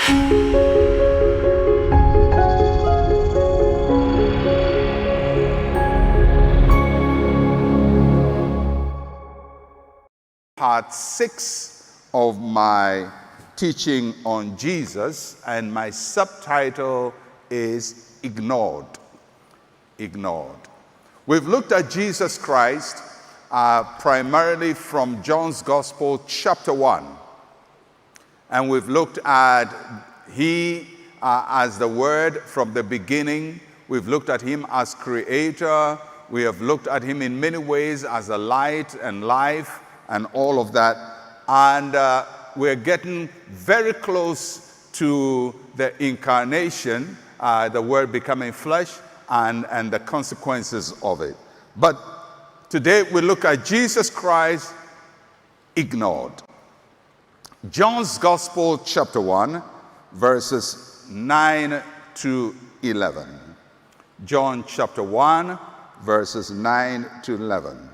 Part 6 of my teaching on Jesus, and my subtitle is Ignored. Ignored. We've looked at Jesus Christ primarily from John's Gospel, chapter 1. And we've looked at he as the Word from the beginning. We've looked at him as creator. We have looked at him in many ways as a light and life and all of that. And we're getting very close to the incarnation, the Word becoming flesh, and the consequences of it. But today we look at Jesus Christ ignored. John's Gospel, chapter 1, verses 9 to 11. John chapter 1, verses 9 to 11.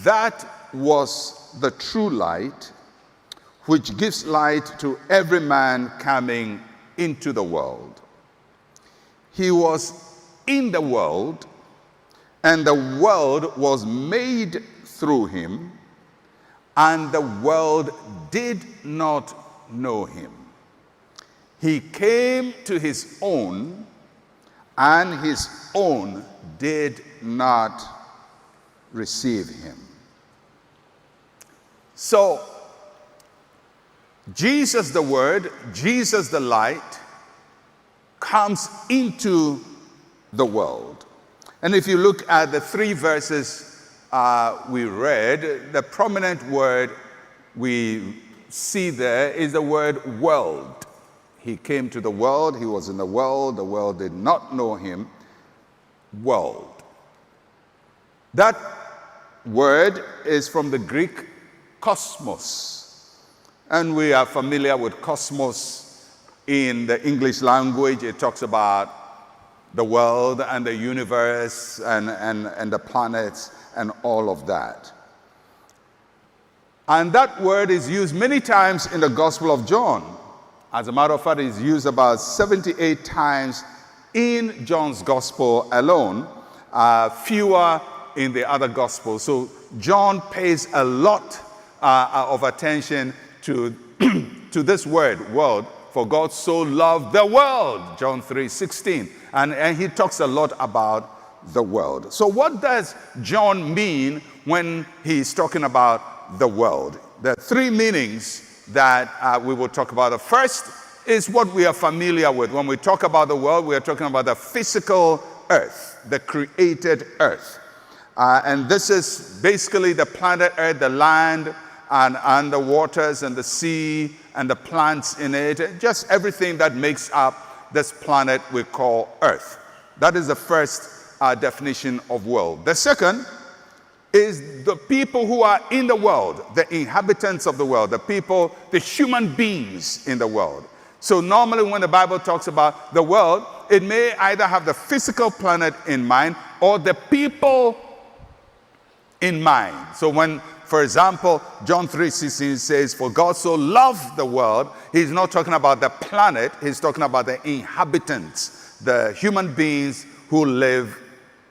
That was the true light, which gives light to every man coming into the world. He was in the world, and the world was made through him, and the world did not know him. He came to his own, and his own did not receive him. So, Jesus the Word, Jesus the light, comes into the world. And if you look at the 3 verses we read, the prominent word we see there is the word world. He came to the world, he was in the world did not know him. World. That word is from the Greek cosmos. And we are familiar with cosmos in the English language. It talks about the world and the universe and the planets and all of that. And that word is used many times in the Gospel of John. As a matter of fact, it's used about 78 times in John's Gospel alone, fewer in the other Gospels. So John pays a lot of attention to, to this word, world. For God so loved the world, John 3:16. And he talks a lot about the world. So what does John mean when he's talking about the world? There are 3 meanings that we will talk about. The first is what we are familiar with. When we talk about the world, we are talking about the physical earth, the created earth. And this is basically the planet Earth, the land and the waters and the sea and the plants in it, just everything that makes up this planet we call Earth. That is the first definition of world. The second is the people who are in the world, the inhabitants of the world, the people, the human beings in the world. So normally when the Bible talks about the world, it may either have the physical planet in mind or the people in mind. So when, for example, John 3:16 says, for God so loved the world, he's not talking about the planet, he's talking about the inhabitants, the human beings who live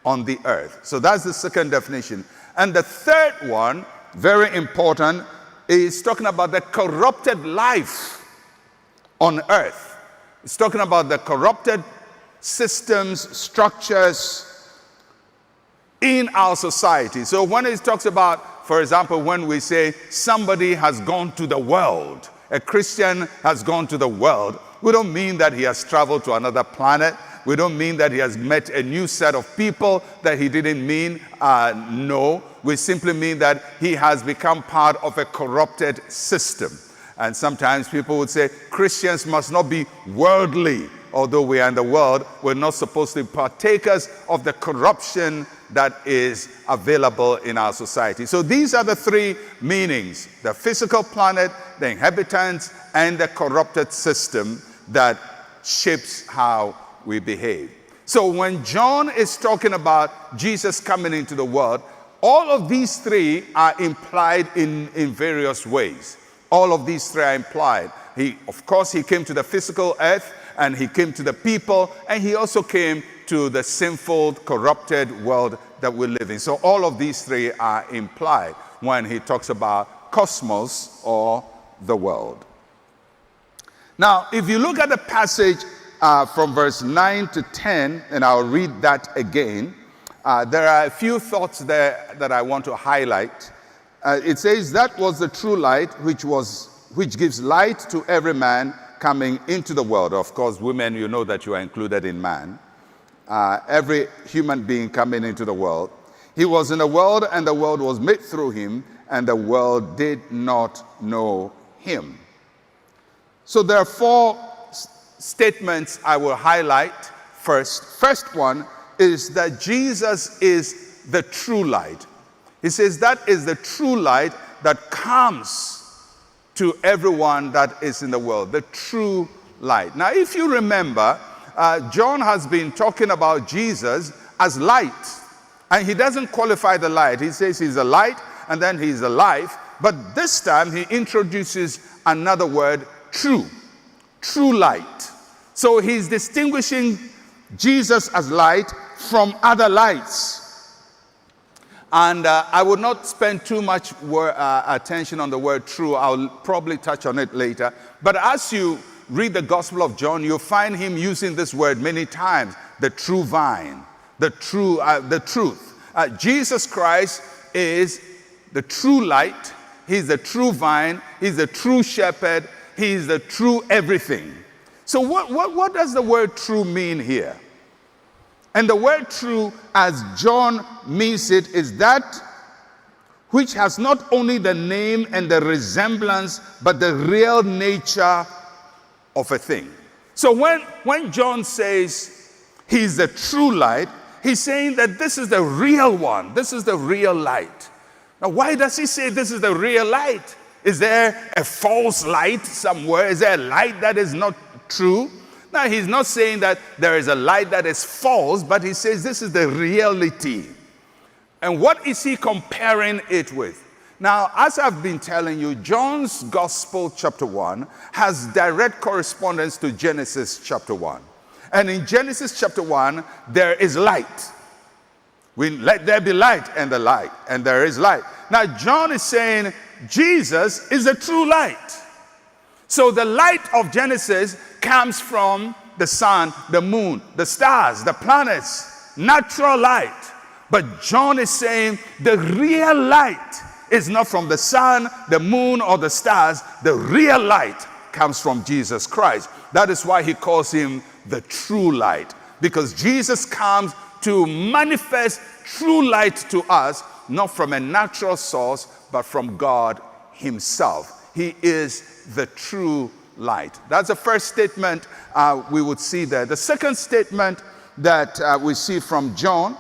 on the earth. So that's the second definition. And the third one, very important, is talking about the corrupted life on earth. It's talking about the corrupted systems, structures in our society. So when it talks about, for example, when we say somebody has gone to the world, a Christian has gone to the world, we don't mean that he has traveled to another planet. We don't mean that he has met a new set of people that he didn't mean. No, we simply mean that he has become part of a corrupted system. And sometimes people would say Christians must not be worldly. Although we are in the world, we're not supposed to be partakers of the corruption that is available in our society. So these are the 3 meanings: the physical planet, the inhabitants, and the corrupted system that shapes how we behave. So when John is talking about Jesus coming into the world, all of these 3 are implied in various ways. All of these 3 are implied. Of course, he came to the physical earth, and he came to the people, and he also came to the sinful, corrupted world that we live in. So all of these three are implied when he talks about cosmos or the world. Now, if you look at the passage from verse 9 to 10, and I'll read that again, there are a few thoughts there that I want to highlight. It says, that was the true light, which gives light to every man coming into the world. Of course, women, you know that you are included in man. Every human being coming into the world. He was in the world, and the world was made through him, and the world did not know him. So there are four statements I will highlight first. First one is that Jesus is the true light. He says that is the true light that comes to everyone that is in the world, the true light. Now, if you remember, John has been talking about Jesus as light, and he doesn't qualify the light. He says he's a light, and then he's a life, but this time he introduces another word, true light. So he's distinguishing Jesus as light from other lights. And I would not spend too much attention on the word true. I'll probably touch on it later. But as you read the Gospel of John, you'll find him using this word many times, the true vine, the truth. Jesus Christ is the true light. He's the true vine. He's the true shepherd. He's the true everything. So what does the word true mean here? And the word true, as John means it, is that which has not only the name and the resemblance, but the real nature of a thing. So when John says he's the true light, he's saying that this is the real one. This is the real light. Now, why does he say this is the real light? Is there a false light somewhere? Is there a light that is not true? Now, he's not saying that there is a light that is false, but he says this is the reality. And what is he comparing it with? Now, as I've been telling you, John's Gospel, chapter 1, has direct correspondence to Genesis, chapter 1. And in Genesis, chapter 1, there is light. Let there be light, and there is light. Now, John is saying Jesus is the true light. So the light of Genesis comes from the sun, the moon, the stars, the planets, natural light. But John is saying the real light is not from the sun, the moon, or the stars. The real light comes from Jesus Christ. That is why he calls him the true light. Because Jesus comes to manifest true light to us, not from a natural source, but from God himself. He is the true light. That's the first statement we would see there. The second statement that we see from John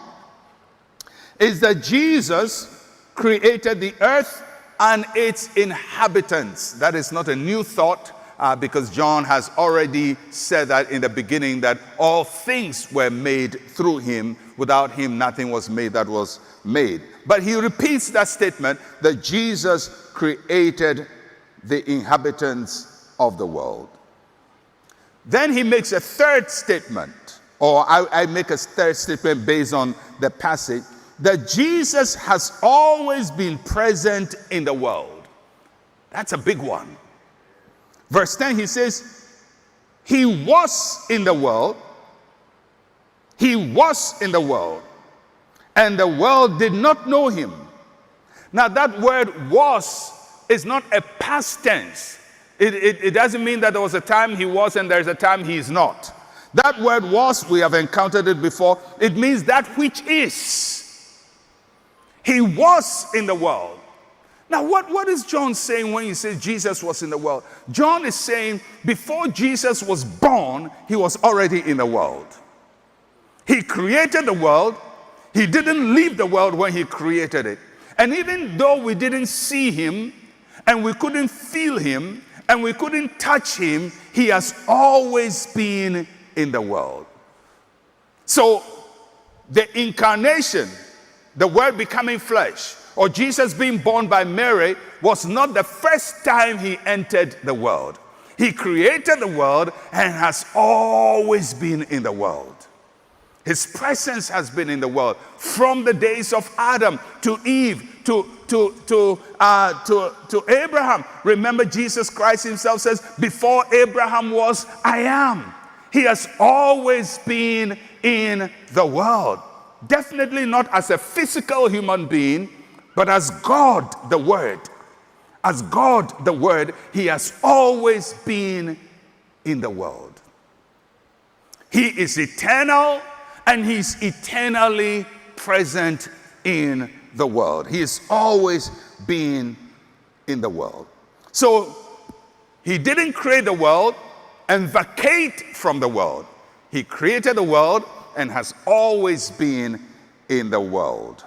is that Jesus created the earth and its inhabitants. That is not a new thought because John has already said that in the beginning, that all things were made through him. Without him, nothing was made that was made. But he repeats that statement that Jesus created the inhabitants of the world. Then he makes a third statement, or I make a third statement based on the passage, that Jesus has always been present in the world. That's a big one. Verse 10, he says, he was in the world. He was in the world, and the world did not know him. Now that word was is not a past tense. It doesn't mean that there was a time he was and there's a time he is not. That word was, we have encountered it before. It means that which is. He was in the world. Now what is John saying when he says Jesus was in the world? John is saying before Jesus was born, he was already in the world. He created the world. He didn't leave the world when he created it. And even though we didn't see him, and we couldn't feel him, and we couldn't touch him, he has always been in the world. So the incarnation, the word becoming flesh, or Jesus being born by Mary, was not the first time he entered the world. He created the world and has always been in the world. His presence has been in the world from the days of Adam to Eve to Abraham. Remember, Jesus Christ himself says, before Abraham was, I am. He has always been in the world. Definitely not as a physical human being, but as God the Word. As God the Word, he has always been in the world. He is eternal, and he's eternally present in the world. He has always been in the world. So he didn't create the world and vacate from the world. He created the world and has always been in the world.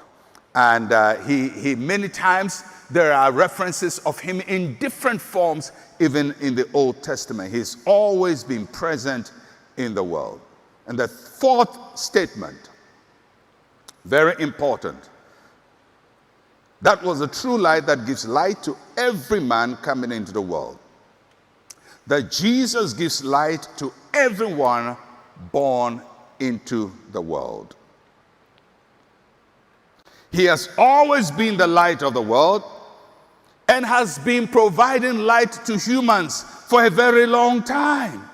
And he many times, there are references of him in different forms, even in the Old Testament. He's always been present in the world. And the fourth statement, very important. That was a true light that gives light to every man coming into the world. That Jesus gives light to everyone born into the world. He has always been the light of the world and has been providing light to humans for a very long time.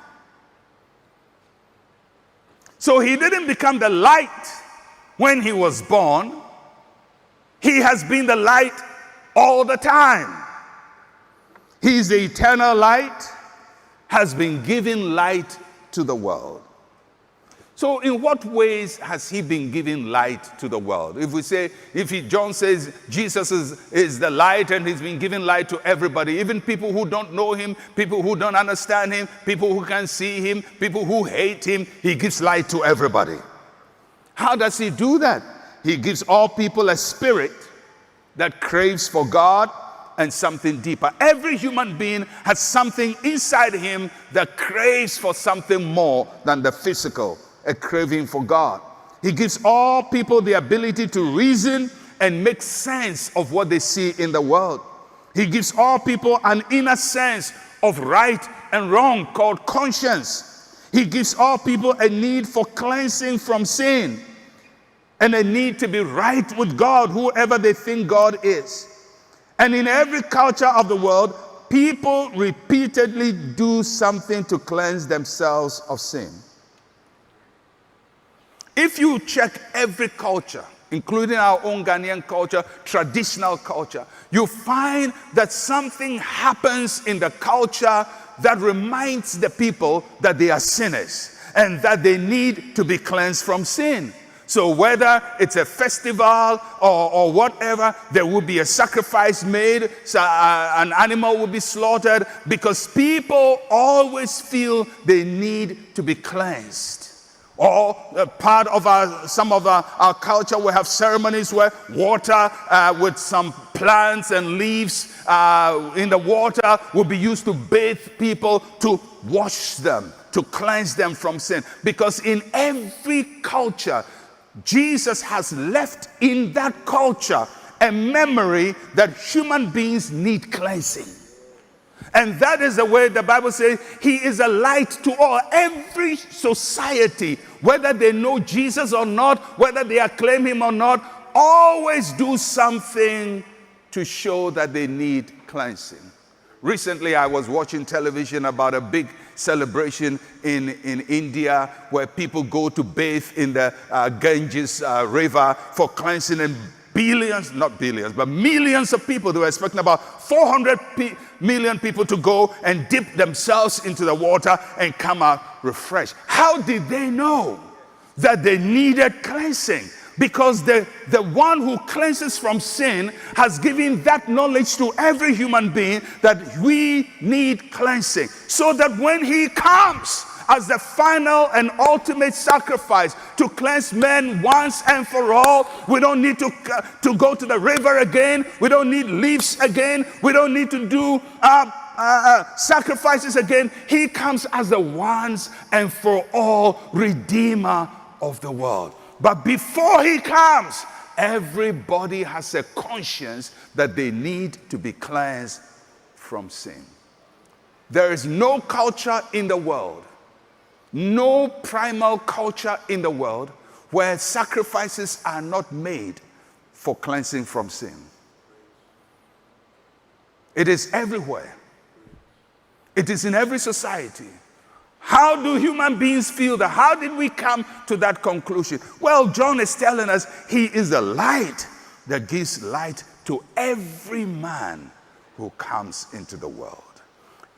So he didn't become the light when he was born. He has been the light all the time. He is the eternal light, has been giving light to the world. So in what ways has he been giving light to the world? John says Jesus is the light and he's been giving light to everybody, even people who don't know him, people who don't understand him, people who can't see him, people who hate him, he gives light to everybody. How does he do that? He gives all people a spirit that craves for God and something deeper. Every human being has something inside him that craves for something more than the physical. A craving for God. He gives all people the ability to reason and make sense of what they see in the world. He gives all people an inner sense of right and wrong called conscience. He gives all people a need for cleansing from sin and a need to be right with God, whoever they think God is. And in every culture of the world, people repeatedly do something to cleanse themselves of sin. If you check every culture, including our own Ghanaian culture, traditional culture, you find that something happens in the culture that reminds the people that they are sinners and that they need to be cleansed from sin. So whether it's a festival or whatever, there will be a sacrifice made, so an animal will be slaughtered, because people always feel they need to be cleansed. Or part of some of our culture, we have ceremonies where water with some plants and leaves in the water will be used to bathe people, to wash them, to cleanse them from sin. Because in every culture, Jesus has left in that culture a memory that human beings need cleansing. And that is the way the Bible says he is a light to all. Every society, whether they know Jesus or not, whether they acclaim him or not, always do something to show that they need cleansing. Recently, I was watching television about a big celebration in India where people go to bathe in the Ganges river for cleansing, and billions, not billions, but millions of people. They were expecting about 400 million people to go and dip themselves into the water and come out refreshed. How did they know that they needed cleansing? Because the one who cleanses from sin has given that knowledge to every human being that we need cleansing. So that when he comes as the final and ultimate sacrifice to cleanse men once and for all, we don't need to go to the river again. We don't need leaves again. We don't need to do sacrifices again. He comes as the once and for all Redeemer of the world. But before he comes, everybody has a conscience that they need to be cleansed from sin. There is no culture in the world, no primal culture in the world where sacrifices are not made for cleansing from sin. It is everywhere. It is in every society. How do human beings feel that? How did we come to that conclusion? Well, John is telling us he is the light that gives light to every man who comes into the world.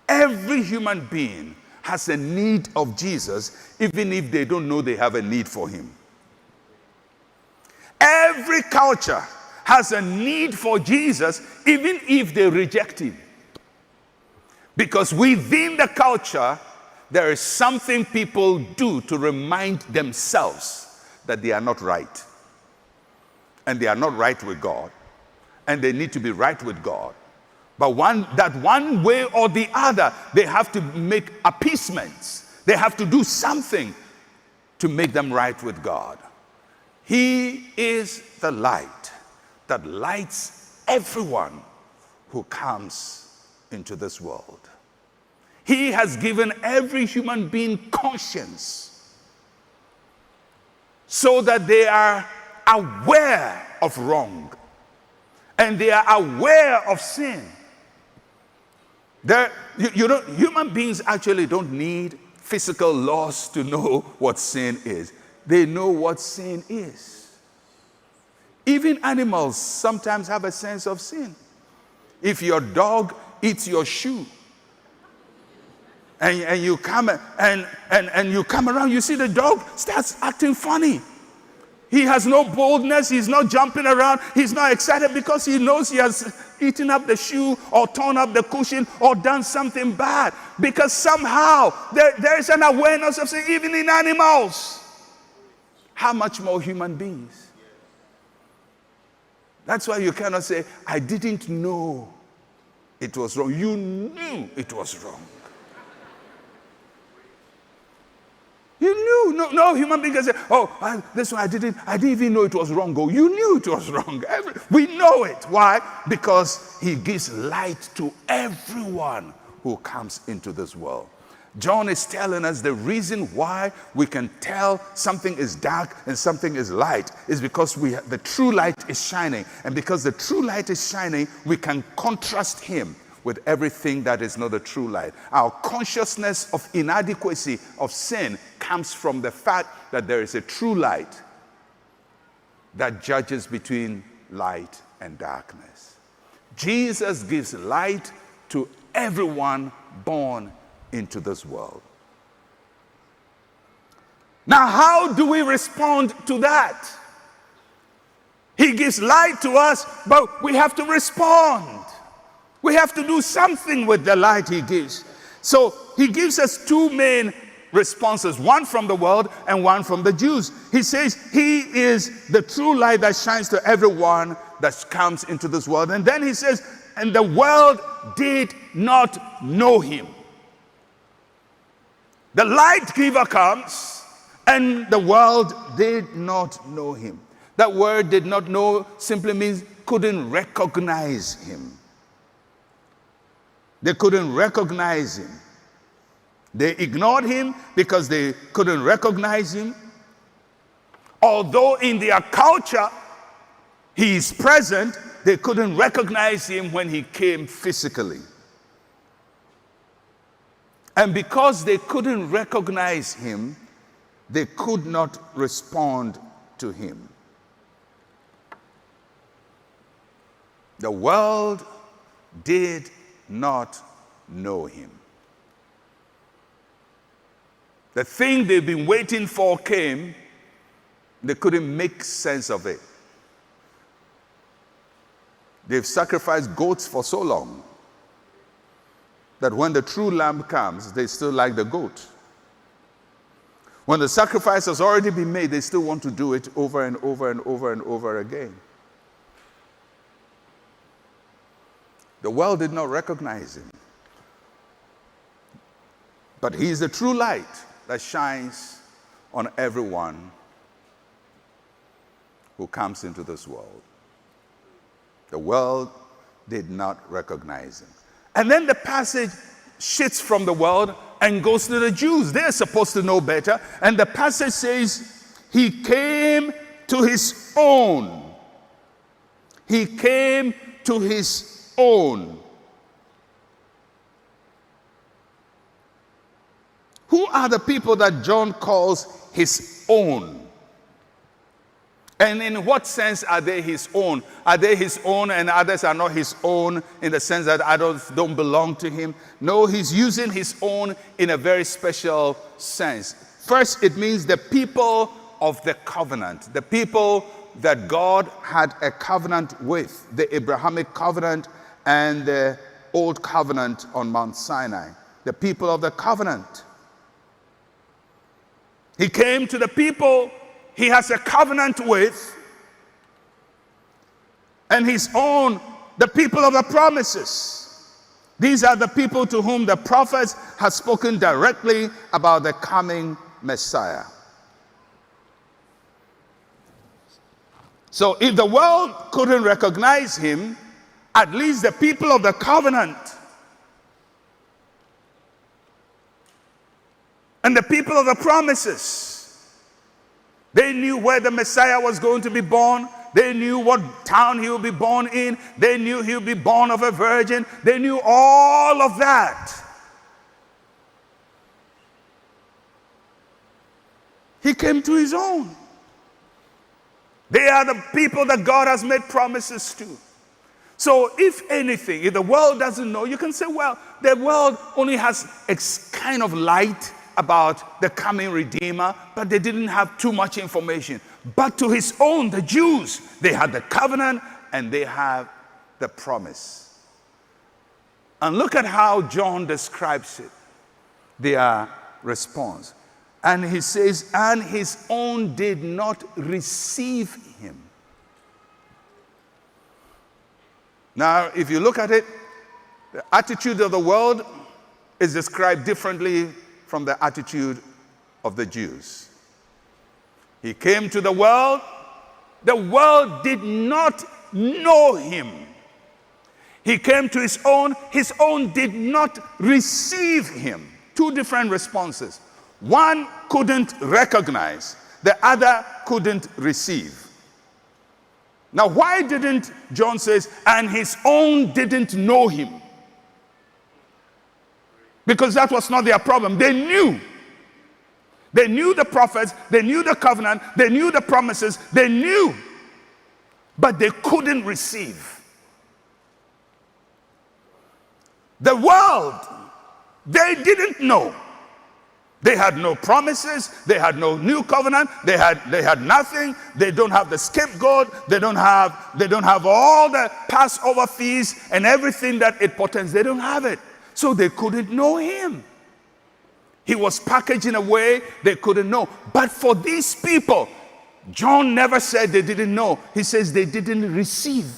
Every human being has a need of Jesus, even if they don't know they have a need for him. Every culture has a need for Jesus, even if they reject him. Because within the culture, there is something people do to remind themselves that they are not right. And they are not right with God. And they need to be right with God. But one way or the other, they have to make appeasements. They have to do something to make them right with God. He is the light that lights everyone who comes into this world. He has given every human being conscience so that they are aware of wrong and they are aware of sin. Human beings actually don't need physical laws to know what sin is. They know what sin is. Even animals sometimes have a sense of sin. If your dog eats your shoe, and you come around, you see the dog starts acting funny. He has no boldness, he's not jumping around, he's not excited because he knows he has eaten up the shoe or torn up the cushion or done something bad. Because somehow there is an awareness of sin, even in animals. How much more human beings? That's why you cannot say, I didn't know it was wrong. You knew it was wrong. You knew. No human being can say, this one I didn't even know it was wrong. Oh, you knew it was wrong. We know it. Why? Because he gives light to everyone who comes into this world. John is telling us the reason why we can tell something is dark and something is light is because the true light is shining. And because the true light is shining, we can contrast him with everything that is not the true light. Our consciousness of inadequacy, of sin, comes from the fact that there is a true light that judges between light and darkness. Jesus gives light to everyone born into this world. Now, how do we respond to that? He gives light to us, but we have to respond. We have to do something with the light he gives. So he gives us two main responses, one from the world and one from the Jews. He says he is the true light that shines to everyone that comes into this world. And then he says, and the world did not know him. The light giver comes, and the world did not know him. That word did not know simply means couldn't recognize him. They couldn't recognize him. They ignored him because they couldn't recognize him. Although in their culture he is present, they couldn't recognize him when he came physically. And because they couldn't recognize him, they could not respond to him. The world did not know him. The thing they've been waiting for came. They couldn't make sense of it. They've sacrificed goats for so long that when the true lamb comes, they still like the goat. When the sacrifice has already been made, they still want to do it over and over and over and over again. The world did not recognize him. But he is the true light that shines on everyone who comes into this world. The world did not recognize him. And then the passage shits from the world and goes to the Jews. They're supposed to know better. And the passage says, he came to his own. He came to his own. Who are the people that John calls his own? And in what sense are they his own? Are they his own and others are not his own in the sense that others don't belong to him? No, he's using his own in a very special sense. First, it means the people of the covenant, the people that God had a covenant with, the Abrahamic covenant and the old covenant on Mount Sinai, the people of the covenant. He came to the people he has a covenant with, and his own, the people of the promises. These are the people to whom the prophets have spoken directly about the coming Messiah. So if the world couldn't recognize him, at least the people of the covenant and the people of the promises, they knew where the Messiah was going to be born. They knew what town he would be born in. They knew he would be born of a virgin. They knew all of that. He came to his own. They are the people that God has made promises to. So if anything, if the world doesn't know, you can say, well, the world only has a kind of light about the coming Redeemer, but they didn't have too much information. But to his own, the Jews, they had the covenant and they have the promise. And look at how John describes it, their response. And he says, and his own did not receive him. Now, if you look at it, the attitude of the world is described differently from the attitude of the Jews. He came to the world did not know him. He came to his own did not receive him. Two different responses. One couldn't recognize, the other couldn't receive. Now, why didn't John says, and his own didn't know him? Because that was not their problem. They knew. They knew the prophets. They knew the covenant. They knew the promises. They knew. But they couldn't receive. The world, they didn't know. They had no promises. They had no new covenant. They had nothing. They don't have the scapegoat. They don't have all the Passover feasts and everything that it portends. They don't have it. So they couldn't know him. He was packaged in a way they couldn't know. But for these people, John never said they didn't know. He says they didn't receive.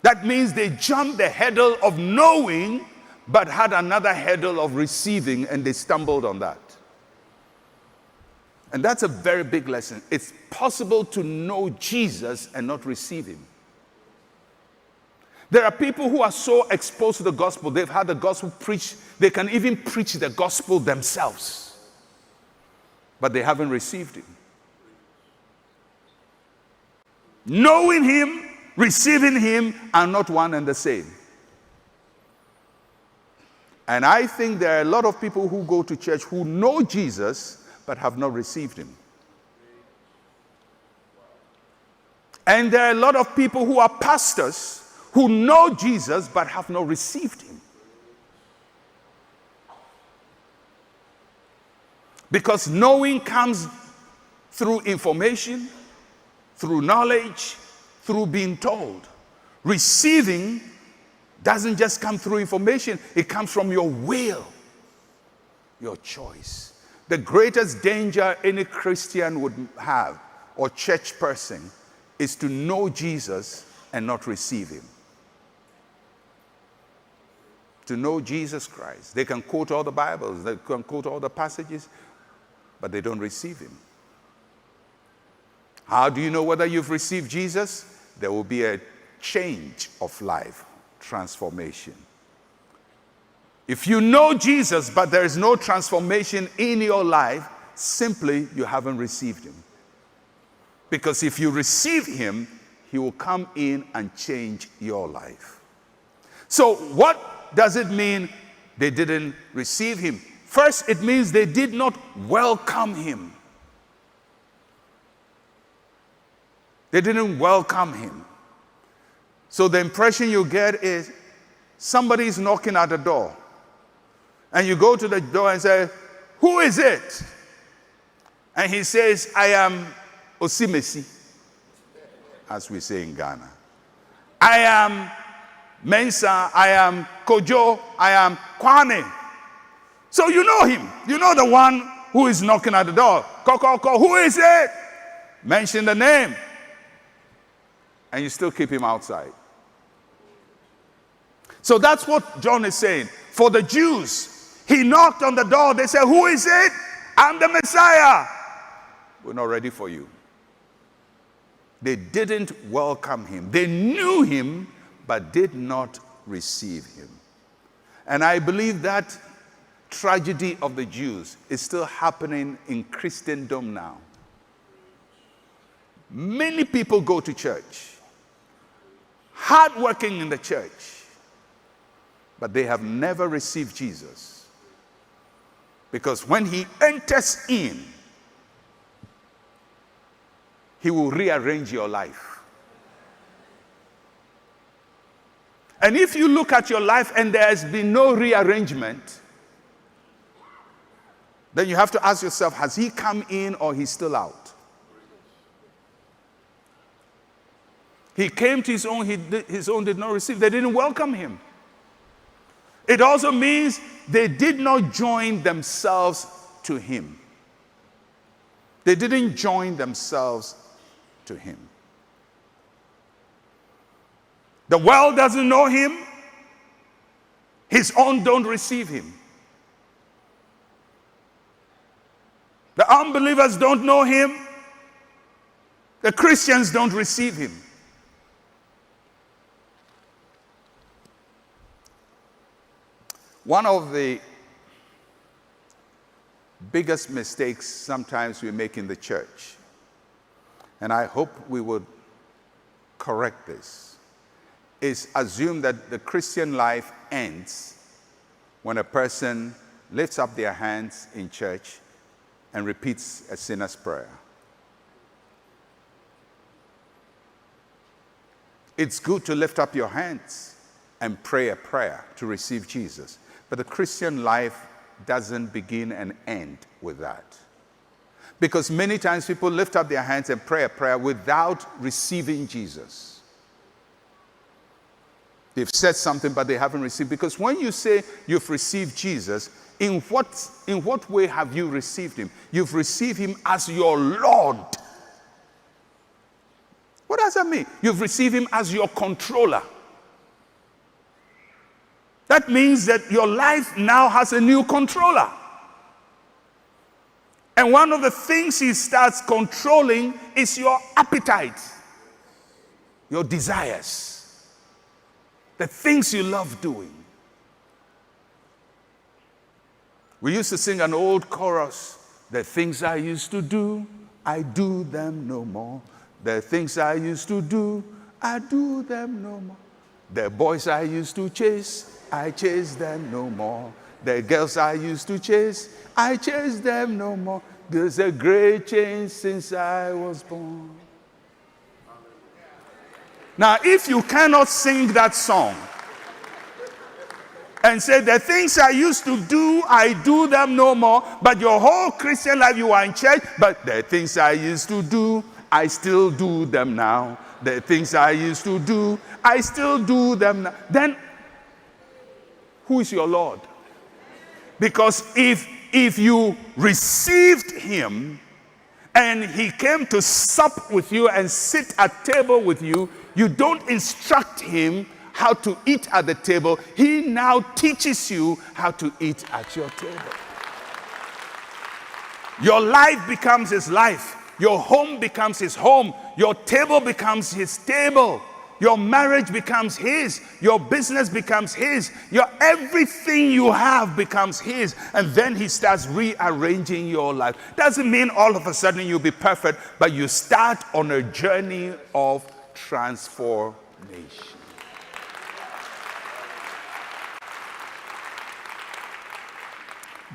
That means they jumped the hurdle of knowing, but had another hurdle of receiving, and they stumbled on that. And that's a very big lesson. It's possible to know Jesus and not receive him. There are people who are so exposed to the gospel, they've had the gospel preached, they can even preach the gospel themselves, but they haven't received him. Knowing him, receiving him are not one and the same. And I think there are a lot of people who go to church who know Jesus but have not received him. And there are a lot of people who are pastors who know Jesus but have not received him. Because knowing comes through information, through knowledge, through being told. Receiving doesn't just come through information, it comes from your will, your choice. The greatest danger any Christian would have, or church person, is to know Jesus and not receive him. To know Jesus Christ. They can quote all the Bibles, they can quote all the passages, but they don't receive him. How do you know whether you've received Jesus? There will be a change of life, transformation. If you know Jesus, but there is no transformation in your life, simply you haven't received him. Because if you receive him, he will come in and change your life. So what does it mean they didn't receive him? First, it means they did not welcome him. They didn't welcome him. So the impression you get is somebody is knocking at the door. And you go to the door and say, "Who is it?" And he says, "I am Osimesi," as we say in Ghana. "I am Mensa, I am Kojo, I am Kwame." So you know him. You know the one who is knocking at the door. Ko, who is it? Mention the name. And you still keep him outside. So that's what John is saying. For the Jews, he knocked on the door. They said, "Who is it?" "I'm the Messiah." "We're not ready for you." They didn't welcome him. They knew him, but did not receive him. And I believe that tragedy of the Jews is still happening in Christendom now. Many people go to church, hardworking in the church, but they have never received Jesus. Because when he enters in, he will rearrange your life. And if you look at your life and there has been no rearrangement, then you have to ask yourself, has he come in or he's still out? He came to his own, his own did not receive. They didn't welcome him. It also means they did not join themselves to him. They didn't join themselves to him. The world doesn't know him. His own don't receive him. The unbelievers don't know him. The Christians don't receive him. One of the biggest mistakes sometimes we make in the church, and I hope we would correct this, is assume that the Christian life ends when a person lifts up their hands in church and repeats a sinner's prayer. It's good to lift up your hands and pray a prayer to receive Jesus. But the Christian life doesn't begin and end with that. Because many times people lift up their hands and pray a prayer without receiving Jesus. They've said something, but they haven't received. Because when you say you've received Jesus, in what way have you received him? You've received him as your Lord. What does that mean? You've received him as your controller. That means that your life now has a new controller. And one of the things he starts controlling is your appetite, your desires, the things you love doing. We used to sing an old chorus, "The things I used to do, I do them no more. The things I used to do, I do them no more. The boys I used to chase, I chase them no more. The girls I used to chase, I chase them no more. There's a great change since I was born." Now, if you cannot sing that song and say, "The things I used to do, I do them no more," but your whole Christian life you are in church, but the things I used to do, I still do them now. The things I used to do, I still do them now. Then, who is your Lord? Because if you received him and he came to sup with you and sit at table with you, you don't instruct him how to eat at the table. He now teaches you how to eat at your table. Your life becomes his life. Your home becomes his home. Your table becomes his table. Your marriage becomes his. Your business becomes his. Your everything you have becomes his. And then he starts rearranging your life. Doesn't mean all of a sudden you'll be perfect, but you start on a journey of transformation.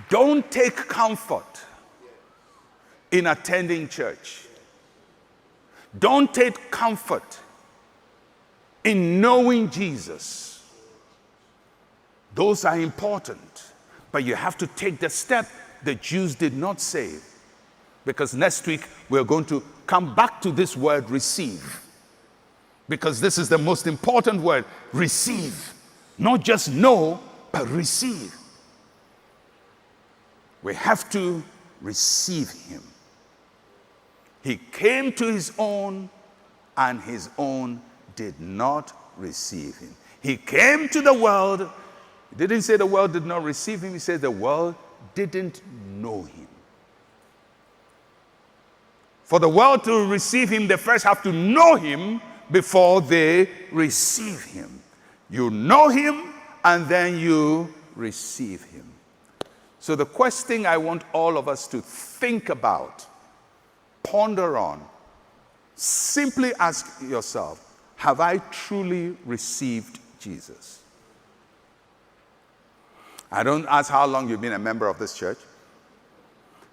Don't take comfort in attending church. Don't take comfort in knowing Jesus. Those are important, but you have to take the step the Jews did not say. Because next week we're going to come back to this word receive. Because this is the most important word, receive. Not just know, but receive. We have to receive him. He came to his own, and his own did not receive him. He came to the world. He didn't say the world did not receive him. He said the world didn't know him. For the world to receive him, they first have to know him before they receive him. You know him, and then you receive him. So the question I want all of us to think about, ponder on, simply ask yourself, have I truly received Jesus? I don't ask how long you've been a member of this church.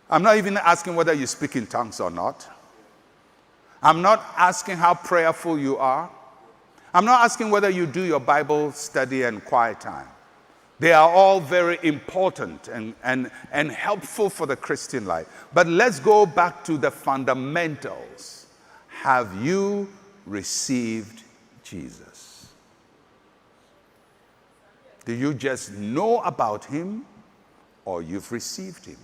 I'm not even asking whether you speak in tongues or not. I'm not asking how prayerful you are. I'm not asking whether you do your Bible study and quiet time. They are all very important and helpful for the Christian life. But let's go back to the fundamentals. Have you received Jesus? Do you just know about him, or you've received him?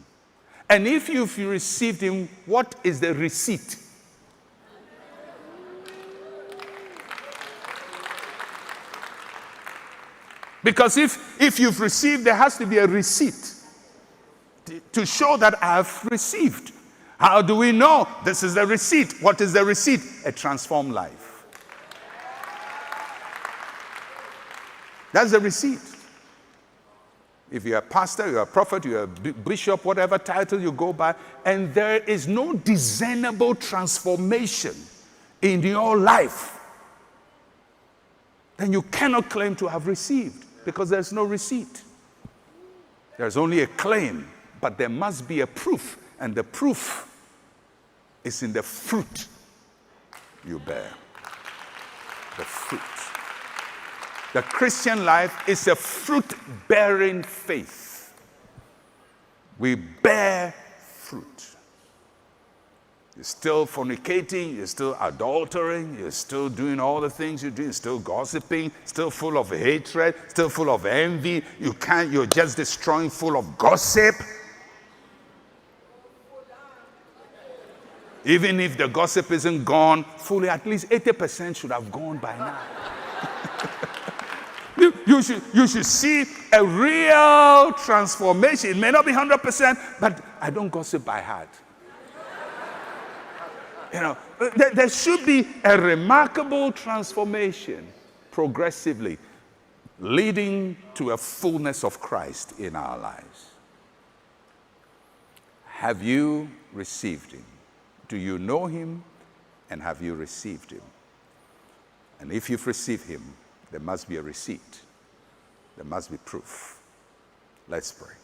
And if you've received him, what is the receipt? Because if you've received, there has to be a receipt to show that I have received. How do we know? This is the receipt. What is the receipt? A transformed life. That's the receipt. If you're a pastor, you're a prophet, you're a bishop, whatever title you go by, and there is no discernible transformation in your life, then you cannot claim to have received, because there's no receipt. There's only a claim, but there must be a proof, and the proof is in the fruit you bear. The fruit. The Christian life is a fruit-bearing faith. We bear fruit. You're still fornicating, you're still adultering, you're still doing all the things you do, you're still gossiping, still full of hatred, still full of envy. You're just destroying, full of gossip. Even if the gossip isn't gone fully, at least 80% should have gone by now. You should see a real transformation. It may not be 100%, but I don't gossip by heart. You know, there should be a remarkable transformation progressively, leading to a fullness of Christ in our lives. Have you received him? Do you know him, and have you received him? And if you've received him, there must be a receipt. There must be proof. Let's pray.